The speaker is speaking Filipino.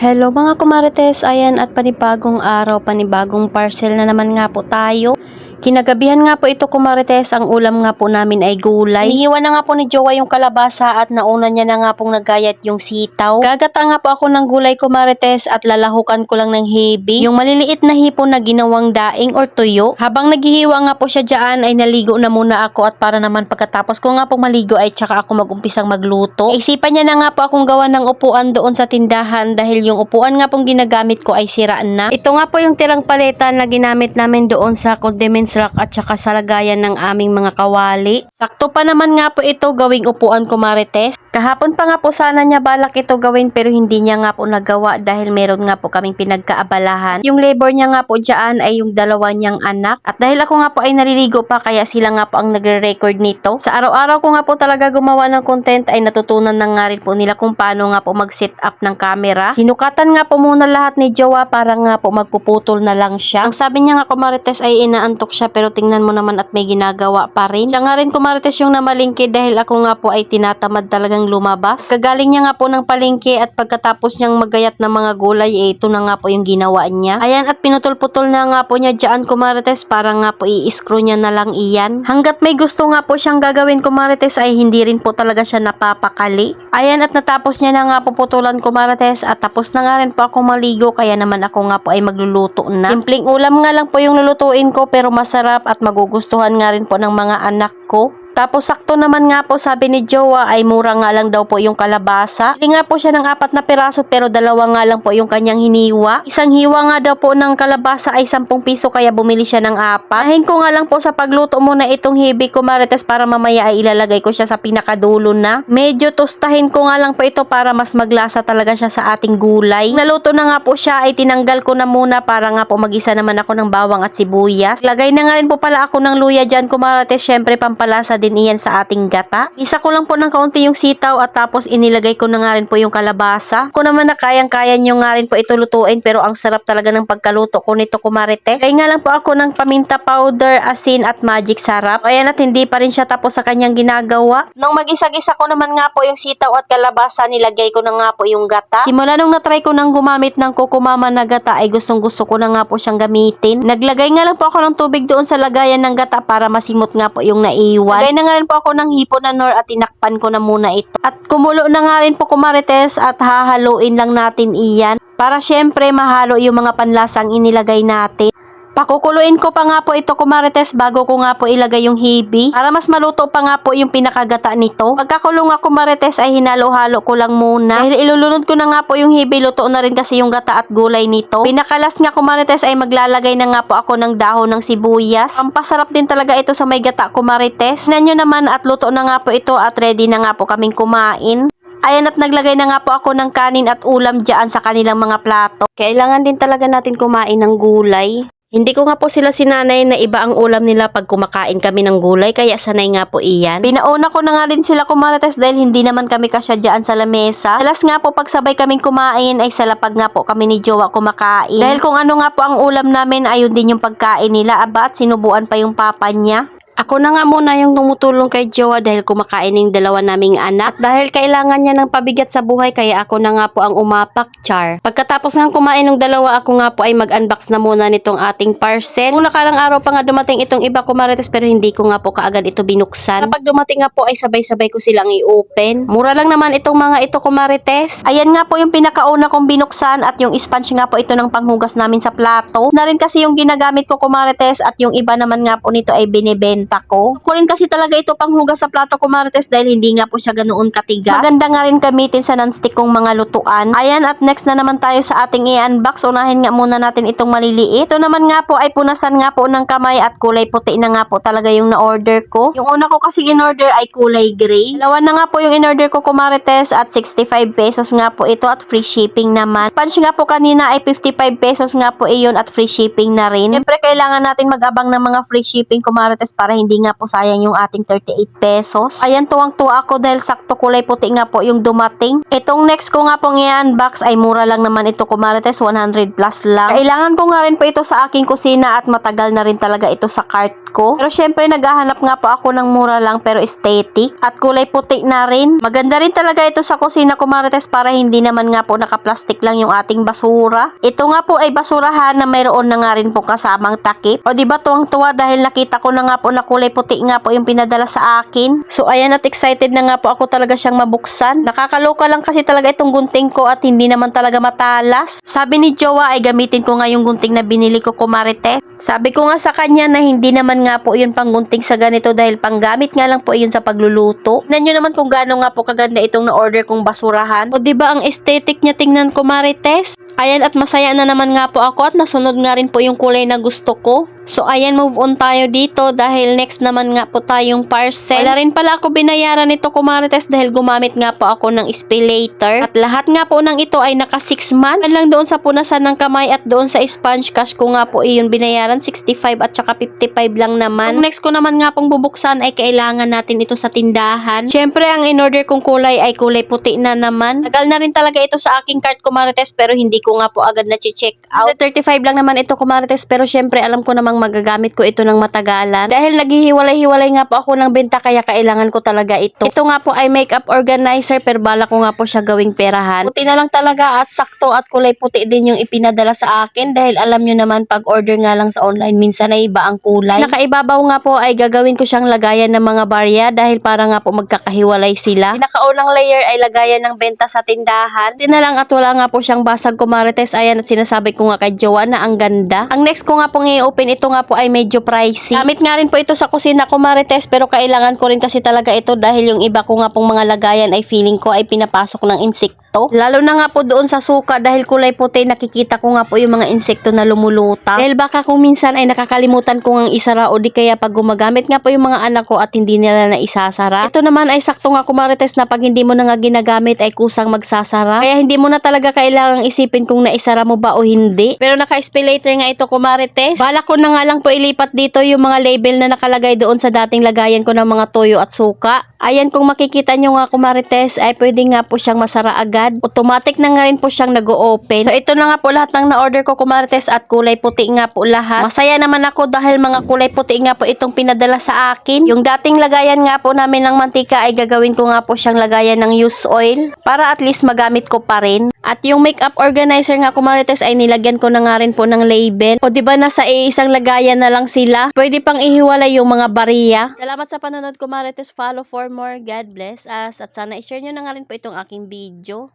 Hello mga kumarites, ayan at panibagong araw, panibagong parcel na naman nga po tayo. Kinagabihan nga po ito kumarites, ang ulam nga po namin ay gulay. Inihiwan na nga po ni Jowa yung kalabasa at nauna niya na nga pong nagayat yung sitaw. Gagata nga po ako ng gulay kumarites at lalahukan ko lang ng heavy. Yung maliliit na hipon na ginawang daing or tuyo. Habang naghihiwa nga po siya dyan ay naligo na muna ako at para naman pagkatapos ko nga po maligo ay tsaka ako mag-umpisang magluto. Isipan niya na nga po akong gawa ng upuan doon sa tindahan dahil yung upuan nga pong ginagamit ko ay siraan na. Ito nga po yung tirang paleta na ginamit namin doon sa condiments rack at saka sa lagayan ng aming mga kawali. Sakto pa naman nga po ito gawing upuan kumarites. Kahapon pa nga po sana niya balak ito gawin pero hindi niya nga po nagawa dahil meron nga po kaming pinagkaabalahan. Yung labor niya nga po dyan ay yung dalawa niyang anak. At dahil ako nga po ay naliligo pa kaya sila nga po ang nagre-record nito. Sa araw-araw ko nga po talaga gumawa ng content ay natutunan na nga rin po nila kung paano nga po mag-set up ng camera. Sinukatan nga po muna lahat ni Jowa para nga po magpuputol na lang siya. Ang sabi niya nga kumarites ay inaantok siya pero tingnan mo naman at may ginagawa pa rin. Siya nga rin kumarites yung namalingki dahil ako nga po ay tinatamad talagang lumabas. Kagaling niya nga po ng palengke at pagkatapos niyang magayat ng mga gulay ito na nga po yung ginawa niya. Ayan at pinutol-putol na nga po niya dyan kumarites para nga po i-screw niya na lang iyan. Hanggat may gusto nga po siyang gagawin kumarites ay hindi rin po talaga siya napapakali. Ayan at natapos niya na nga po putulan kumarites at tapos na nga rin po ako maligo kaya naman ako nga po ay magluluto na. Simpleng ulam nga lang po yung lulutuin ko pero masarap at magugustuhan nga rin po ng mga anak ko. Tapos sakto naman nga po sabi ni Jowa ay mura nga lang daw po yung kalabasa. Hindi nga po siya ng 4 na piraso pero dalawa nga lang po yung kanyang hiniwa. Isang hiwa nga daw po ng kalabasa ay 10 piso kaya bumili siya ng 4. Ahin ko nga lang po sa pagluto muna itong hibi kumarites para mamaya ay ilalagay ko siya sa pinakadulo na. Medyo tostahin ko nga lang po ito para mas maglasa talaga siya sa ating gulay. Naluto na nga po siya ay tinanggal ko na muna para nga po magisa naman ako ng bawang at sibuyas. Lagay na nga rin po pala ako ng luya dyan kumarites, syempre pampalasa din iyan sa ating gata. Isa ko lang po ng kaunti yung sitaw at tapos inilagay ko na nga rin po yung kalabasa. Kung naman na kayang-kaya nyo nga rin po ito lutuin pero ang sarap talaga ng pagkaluto ko nito kumarites. Kaya nga lang po ako ng paminta powder, asin at magic sarap. Ayan at hindi pa rin siya tapos sa kanyang ginagawa. Nung mag-isa-gisa ko naman nga po yung sitaw at kalabasa, nilagay ko na nga po yung gata. Simula nung natry ko nang gumamit ng kukumama na gata ay gustong gusto ko na nga po siyang gamitin. Naglagay nga lang po ako ng tubig doon sa lagayan ng gata para masimot nga po yung naiwan. Lagay na nga rin po ako ng hipon na nor at tinakpan ko na muna ito. At kumulo na nga rin po kumarites at hahaluin lang natin iyan para syempre mahalo yung mga panlasang inilagay natin. Pakukuluin ko pa nga po ito kumarites bago ko nga po ilagay yung hibi para mas maluto pa nga po yung pinakagata nito. Pagkakulong ako kumarites ay hinalo-halo ko lang muna dahil ilulunod ko na nga po yung hibi, luto na rin kasi yung gata at gulay nito. Pinakalas nga kumarites ay maglalagay na nga po ako ng dahon ng sibuyas. Pampasarap din talaga ito sa may gata kumarites. Tingnan nyo naman at luto na nga po ito at ready na nga po kaming kumain. Ayan at naglagay na nga po ako ng kanin at ulam dyan sa kanilang mga plato. Kailangan din talaga natin kumain ng gulay. Hindi ko nga po sila sinanay na iba ang ulam nila pag kumakain kami ng gulay kaya sanay nga po iyan. Pinauna ko na nga rin sila kumarites dahil hindi naman kami kasya dyan sa lamesa. Alas nga po pagsabay kaming kumain ay sa lapag nga po kami ni Jowa kumakain. Dahil kung ano nga po ang ulam namin ayun din yung pagkain nila, aba at sinubuan pa yung papa niya. Ako na nga muna yung tumutulong kay Jowa dahil kumakain ng dalawa naming anak. At dahil kailangan niya ng pabigat sa buhay kaya ako na nga po ang umapak, char. Pagkatapos nga kumain ng dalawa ako nga po ay mag-unbox na muna nitong ating parcel. Kung nakarang araw pa nga dumating itong iba kumarites pero hindi ko nga po kaagad ito binuksan. Kapag dumating nga po ay sabay-sabay ko silang i-open. Mura lang naman itong mga ito kumarites. Ayan nga po yung pinakauna kong binuksan at yung sponge nga po ito ng panghugas namin sa plato. Na rin kasi yung ginagamit ko kumarites at yung iba naman nga po nito ay binibenta ko. Ako rin kasi talaga ito panghugas sa plato kumarites dahil hindi nga po siya ganoon katigas. Maganda nga rin gamitin sa non-stick kong mga lutuan. Ayan at next na naman tayo sa ating i-unbox. Unahin nga muna natin itong maliliit. Ito naman nga po ay punasan nga po ng kamay at kulay puti na nga po talaga yung na-order ko. Yung una ko kasi in-order ay kulay gray. Dalawa na nga po yung in-order ko kumarites at 65 pesos nga po ito at free shipping naman. Sponge nga po kanina ay 55 pesos nga po iyon at free shipping na rin. Siyempre kailangan natin mag-abang ng mga free shipping kumarites para para hindi nga po sayang yung ating 38 pesos. Ayan, tuwang-tuwa ako dahil sakto kulay puti nga po yung dumating. Itong next ko nga pong i-unbox ay mura lang naman ito, kumarites, 100 plus lang. Kailangan ko nga rin po ito sa aking kusina at matagal na rin talaga ito sa cart ko. Pero syempre naghahanap nga po ako ng mura lang pero aesthetic at kulay puti na rin. Maganda rin talaga ito sa kusina, kumarites, para hindi naman nga po naka-plastic lang yung ating basura. Ito nga po ay basurahan na mayroon na nga rin po kasamang takip. O diba tuwang-tuwa dahil nakita ko na nga po na kulay puti nga po yung pinadala sa akin. So ayan, at excited na nga po ako talaga siyang mabuksan. Nakakaloka lang kasi talaga itong gunting ko at hindi naman talaga matalas. Sabi ni Jowa ay gamitin ko nga yung gunting na binili ko, kumarites. Sabi ko nga sa kanya na hindi naman nga po yun panggunting sa ganito dahil panggamit nga lang po yun sa pagluluto. Tingnan nyo naman kung gaano nga po kaganda itong na-order kong basurahan. O diba ang aesthetic niya, tingnan ko, marites? Ayan, at masaya na naman nga po ako at nasunod nga rin po yung kulay na gusto ko. So ayan, move on tayo dito dahil next naman nga po tayong parcel. Wala rin pala ako binayaran nito, kumarites, dahil gumamit nga po ako ng spillator. At lahat nga po ng ito ay naka 6 months. Lang doon sa punasan ng kamay at doon sa sponge cash ko nga po iyon binayaran, 65 at saka 55 lang naman. Ang next ko naman nga pong bubuksan ay kailangan natin ito sa tindahan. Syempre ang in-order kong kulay ay kulay puti na naman. Tagal na rin talaga ito sa aking cart, kumarites, pero hindi ko nga po agad na check out. 35 lang naman ito, kumarites, pero syempre alam ko namang magagamit ko ito ng matagalan. Dahil naghihiwalay-hiwalay nga po ako ng benta kaya kailangan ko talaga ito. Ito nga po ay makeup organizer pero bala ko nga po siya gawing perahan. Puti na lang talaga at sakto at kulay puti din yung ipinadala sa akin dahil alam nyo naman pag order nga lang sa online minsan ay iba ang kulay. Nakaibabaw nga po ay gagawin ko siyang lagayan ng mga barya dahil para nga po magkakahiwalay sila. Pinakaunang layer ay lagayan ng benta sa tindahan. Di na lang at wala nga po siyang basag, kumarites. Ayan, at sinasabi ko nga kay Jowa na ang ganda. Ang next ko nga pong i-open, ito nga po ay medyo pricey. Gamit nga rin po ito sa kusina, kumarites, pero kailangan ko rin kasi talaga ito dahil yung iba ko nga pong mga lagayan ay feeling ko ay pinapasok ng insekto. Lalo na nga po doon sa suka dahil kulay puti, nakikita ko nga po yung mga insekto na lumulutang. Dahil baka kung minsan ay nakakalimutan ko ngang isara o di kaya pag gumagamit nga po yung mga anak ko at hindi nila na isasara. Ito naman ay sakto nga, kumarites, na pag hindi mo na nga ginagamit ay kusang magsasara. Kaya hindi mo na talaga kailangang isipin kung naisara mo ba o hindi. Pero naka-spillator nga ito, kumarites. Balak ko na nga lang po ilipat dito yung mga label na nakalagay doon sa dating lagayan ko ng mga toyo at suka. Ayan, kung makikita nyo nga, kumarites, ay pwede nga po siyang masara agad. Automatic na nga rin po siyang nag-o-open. So ito na nga po lahat ng na-order ko, kumarites, at kulay puti nga po lahat. Masaya naman ako dahil mga kulay puti nga po itong pinadala sa akin. Yung dating lagayan nga po namin ng mantika ay gagawin ko nga po siyang lagayan ng used oil para at least magamit ko pa rin. At yung makeup organizer nga, kumarites, ay nilagyan ko na nga rin po ng label. O diba nasa isang lagayan na lang sila. Pwede pang ihiwalay yung mga bariya. Salamat sa panonood, kumarites. Follow for more. God bless us. At sana i-share nyo na nga rin po itong aking video.